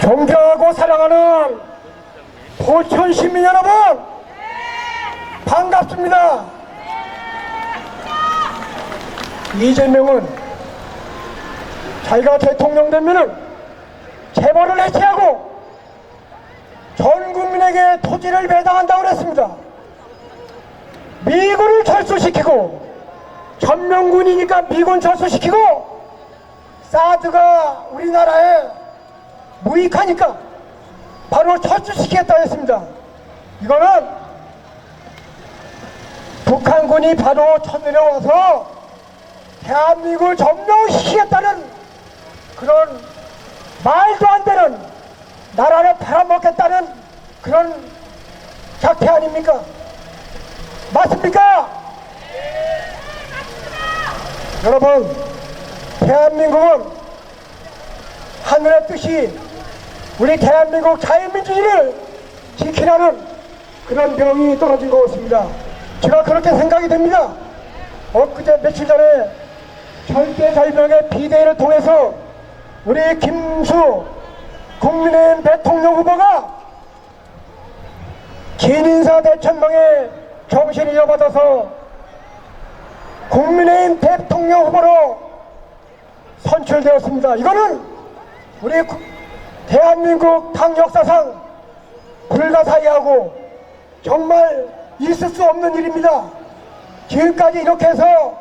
존경하고 사랑하는 포천 시민 여러분, 반갑습니다. 이재명은 자기가 대통령 되면은 재벌을 해체하고 전 국민에게 토지를 배당한다고 그랬습니다. 미군을 철수시키고, 전명군이니까 미군 철수시키고, 사드가 우리나라에 무익하니까 바로 철수시키겠다 했습니다. 이거는 북한군이 바로 쳐내려와서 대한민국을 점령시키겠다는 그런 말도 안 되는, 나라를 팔아먹겠다는 그런 작태 아닙니까? 맞습니까? 여러분, 대한민국은 하늘의 뜻이 우리 대한민국 자유민주주의를 지키라는 그런 병이 떨어진 것 같습니다. 제가 그렇게 생각이 됩니다. 엊그제 며칠 전에 절대절명의 비대위를 통해서 우리 김문수 국민의힘 대통령 후보가 진인사 대천명의 정신을 이어받아서 국민의힘 대통령 후보로 선출되었습니다. 이거는 우리 대한민국 당 역사상 불가사의하고 정말 있을 수 없는 일입니다. 지금까지 이렇게 해서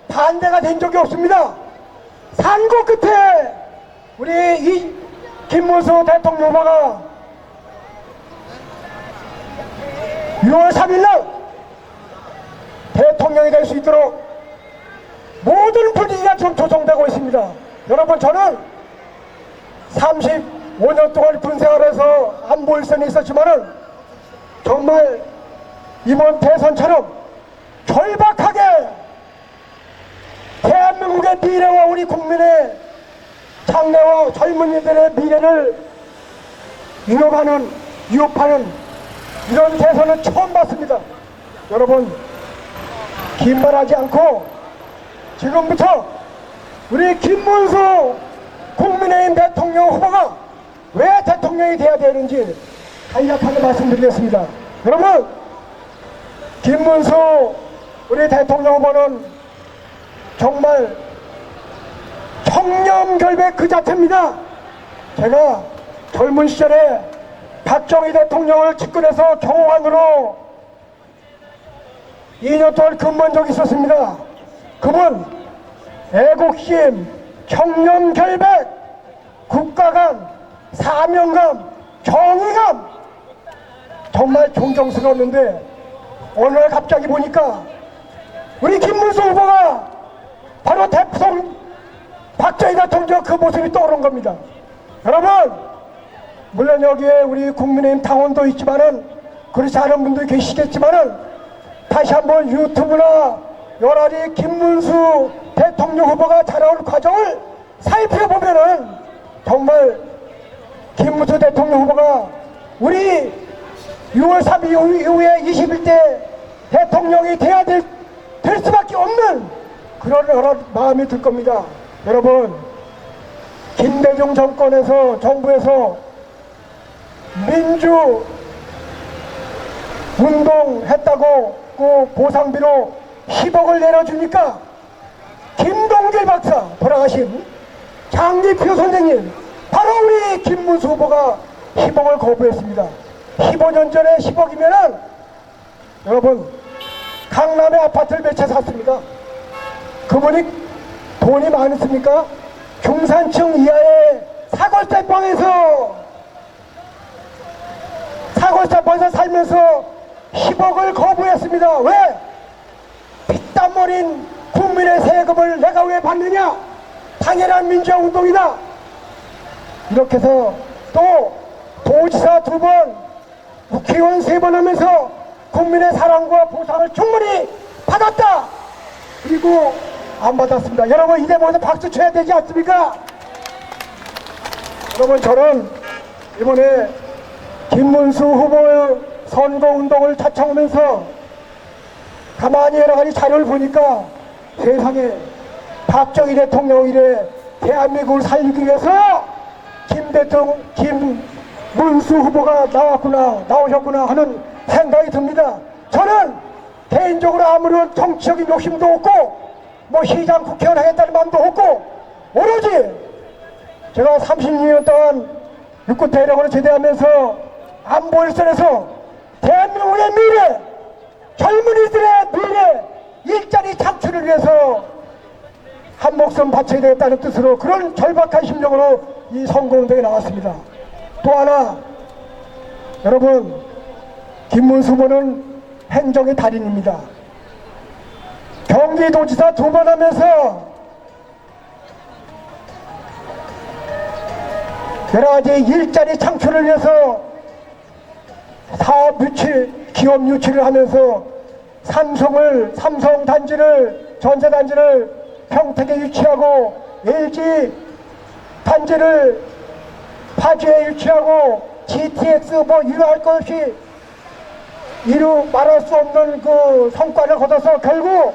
반대가 된 적이 없습니다. 산고 끝에 우리 이 김문수 대통령 후보가 6월 3일날 대통령이 될 수 있도록 모든 분위기가 좀 조성되고 있습니다. 여러분, 저는 35년 동안 군생활에서 안보일선에 있었지만은 정말 이번 대선처럼 절박하게 대한민국의 미래와 우리 국민의 장래와 젊은이들의 미래를 위협하는 이런 대선은 처음 봤습니다. 여러분, 긴 말하지 않고 지금부터 우리 김문수 국민의힘 대통령 후보가 왜 대통령이 돼야 되는지 간략하게 말씀드리겠습니다. 여러분, 김문수 우리 대통령 후보는 정말 청렴결백 그 자체입니다. 제가 젊은 시절에 박정희 대통령을 측근해서 경호관으로 2년 동안 근무한 적이 있었습니다. 그분 애국심, 청렴결백, 국가감, 사명감, 정의감 정말 존경스러웠는데 오늘 갑자기 보니까 우리 김문수 후보가 바로 박정희 대통령 그 모습이 떠오른 겁니다. 여러분, 물론 여기에 우리 국민의힘 당원도 있지만은 그렇지 않은 분도 계시겠지만은 다시 한번 유튜브나 여러리 김문수 대통령 후보가 자라올 과정을 살펴보면은 정말 김문수 대통령 후보가 우리 6월 3일 이후에 21대 대통령이 돼야 될 수밖에 없는 그런 마음이 들 겁니다. 여러분, 김대중 정권에서 정부에서 민주 운동했다고 그 보상비로 10억을 내려주니까 김동길 박사 돌아가신 장리표 선생님, 바로 우리 김문수 후보가 10억을 거부했습니다. 15년 전에 10억이면은 여러분, 강남에 아파트를 몇 채 샀습니다. 그분이 돈이 많습니까? 중산층 이하의 사골세방에서 살면서 10억을 거부했습니다. 왜? 피땀 어린 국민의 세금을 내가 왜 받느냐? 당연한 민주화운동이다. 이렇게 해서 또 도지사 2번, 국회의원 3번 하면서 국민의 사랑과 보상을 충분히 받았다. 그리고 안 받았습니다. 여러분, 이제 먼저 박수 쳐야 되지 않습니까? 여러분, 저는 이번에 김문수 후보의 선거운동을 자청하면서 가만히 여러 가지 자료를 보니까 세상에 박정희 대통령 이래 대한민국을 살리기 위해서 김문수 후보가 나오셨구나 하는 생각이 듭니다. 저는 개인적으로 아무런 정치적인 욕심도 없고 뭐 시장 국회의원 하겠다는 마음도 없고 오로지 제가 36년 동안 육군 대령으로 제대하면서 안보일선에서 대한민국의 미래, 젊은이들의 미래, 일자리 창출을 위해서 한 목숨 바쳐야 되겠다는 뜻으로 그런 절박한 심정으로 이 선거운동에 나왔습니다. 또 하나, 여러분, 김문수 후보는 행정의 달인입니다. 경기도지사 2번 하면서 여러가지 일자리 창출을 위해서 사업 유치, 기업 유치를 하면서 삼성 단지를, 전세 단지를 평택에 유치하고 LG 단지를 파주에 유치하고 GTX 뭐 이루할 것이 말할 수 없는 그 성과를 거둬서 결국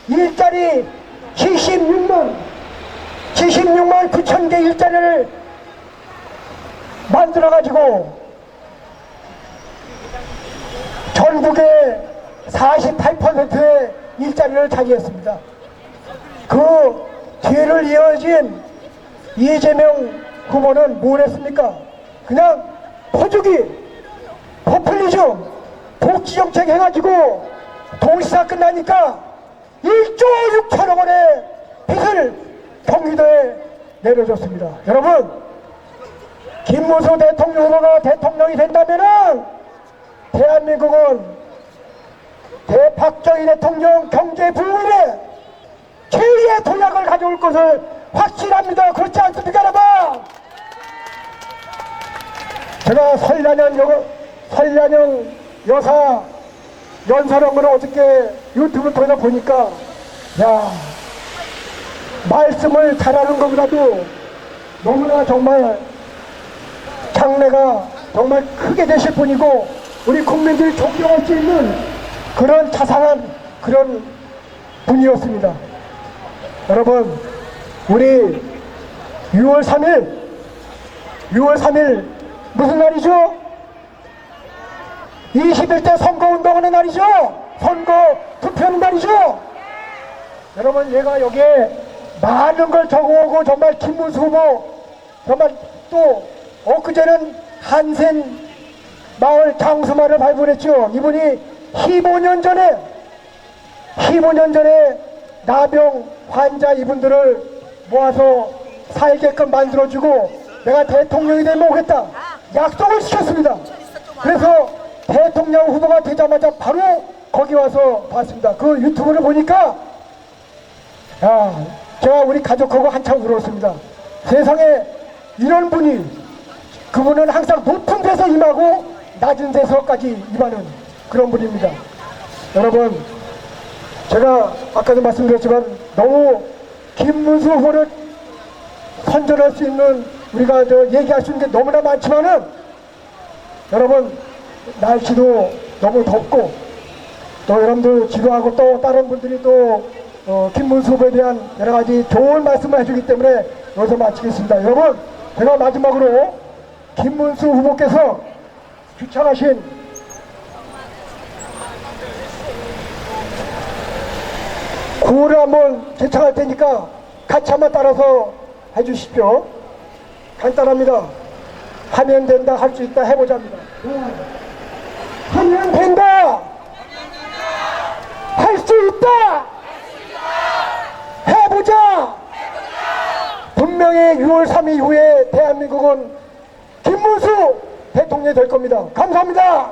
일자리 76만 9천 개 일자리를 만들어가지고 전국의 48%의 일자리를 차지했습니다. 그 뒤를 이어진 이재명 후보는 뭘 했습니까? 그냥 포주기, 포퓰리즘, 복지정책 해가지고 동시사 끝나니까 1조 6천억 원의 빚을 경기도에 내려줬습니다. 여러분, 김문수 대통령 후보가 대통령이 된다면은 대한민국은 박정희 대통령 경제 부흥에 최후의 도약을 가져올 것을 확실합니다. 그렇지 않습니까, 여러분? 제가 설란영 여사 연설한 어저께 유튜브 통해서 보니까, 야, 말씀을 잘하는 것보다도 너무나 정말 장래가 정말 크게 되실 분이고 우리 국민들이 존경할 수 있는 그런 자상한 그런 분이었습니다. 여러분, 우리 6월 3일 무슨 날이죠? 21대 선거운동하는 날이죠? 선거 투표하는 날이죠? 여러분, 얘가 여기에 많은 걸 적어오고 정말 김문수 후보 정말 또 엊그제는 한센 마을 장수마를 발굴했죠. 이분이 15년 전에 나병 환자 이분들을 모아서 살게끔 만들어주고 내가 대통령이 되면 오겠다 약속을 시켰습니다. 그래서 대통령 후보가 되자마자 바로 거기 와서 봤습니다. 그 유튜브를 보니까 제가 우리 가족하고 한참 울었습니다. 세상에 이런 분이, 그분은 항상 높은 데서 임하고 낮은 데서까지 임하는 그런 분입니다. 여러분, 제가 아까도 말씀드렸지만 너무 김문수 후보를 선전할 수 있는 우리가 얘기할 수 있는 게 너무나 많지만은 여러분, 날씨도 너무 덥고 또 여러분들 지도하고 또 다른 분들이 또 김문수 후보에 대한 여러가지 좋은 말씀을 해주기 때문에 여기서 마치겠습니다. 여러분, 제가 마지막으로 김문수 후보께서 주창하신 구호를 한번 제창할 테니까 같이 한번 따라서 해주십시오. 간단합니다. 하면 된다, 할 수 있다, 해보자입니다. 하면 된다, 할 수 있다, 해보자. 분명히 6월 3일 이후에 대한민국은 김문수 대통령이 될 겁니다. 감사합니다.